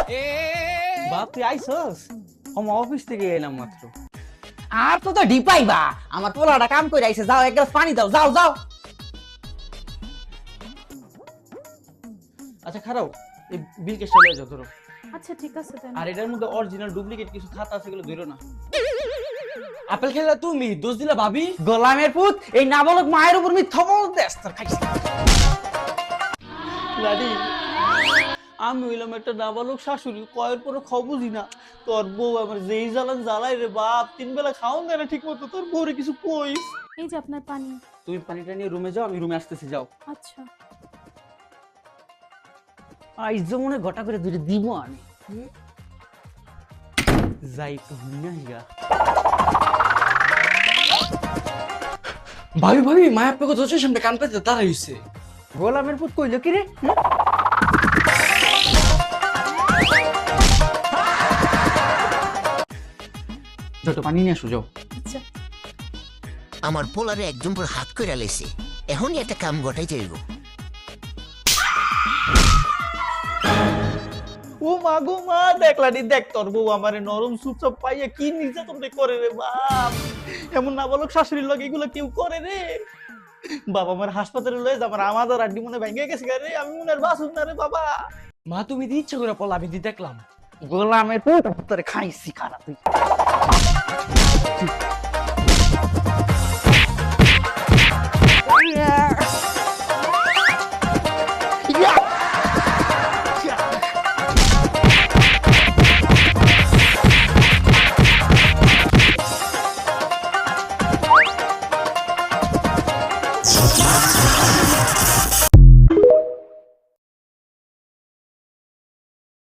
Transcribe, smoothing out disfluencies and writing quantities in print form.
বাপ তুই আইসস? আমার অফিস থেকে এলাম মাত্র। আর তো তো ডিপাইবা আমার পোলাটা কাম করে আইছে, যাও এক গ্লাস পানি দাও, যাও যাও। আচ্ছা খারাপ, এই বিল কেসটা লয়ে যাও ধরো। আচ্ছা ঠিক আছে দেন। আর এটার মধ্যে অরিজিনাল ডুপ্লিকেট কিছু খাতা আছে, এগুলো ধরো না। আপেল খেলা তুমি, দোষ দিলা ভাবি। গোলামের পুত এই নাবালক মায়ের উপর মিথ্যা বলতেছ, তোর খাইছে। লাডি, আমি হইলাম একটা নাবালক শাশুড়ি, কয়ের পরে খাও বুঝি না। তোর বউ আমার যেই জ্বালান জ্বালাই রে বাপ, 3 বেলা খাওন দেয় না ঠিক মতো। তোর বউরে কিছু কইস? এই যে আপনার পানি। তুমি পানিটা নিয়ে রুমে যাও, আমি রুমে আসতেছি, যাও। আচ্ছা। আইজ মনে ঘটা করে দুইটা দিব আমি। যাই একটু হুইনা হিগা। ভাবি ভাবি মায়া আপনাকে দরজার সামনে কান পেতে দাঁড়াই হইছে। গোলামের পুত কইল কি রে? যত পানি নিয়ে আসো, যাও। আচ্ছা আমার পোলারে একজন পর হাত কইরা লেছে, এখনই একটা কাম গটাই যাইব। ও মা গো মা, দেখলানি দেখ তোর বউ আমারে নরম চুপচাপ পাইয়া কি নির্যাতন করে রে বাপ। এমন নাবালক শাশুড়ির লগে এগুলো কেউ করে রে বাবা। আমার হাসপাতালে লয়ে যা, আমার আমাদের আড্ডি মনে ভেঙে গেছে রে, আমি মনে আর বাঁচুন না রে বাবা। মা তুমি দি ইচ্ছা করে পলা, আমি দি দেখলাম। গোলামের পুত তোরে খাইছি খারাপ তুই।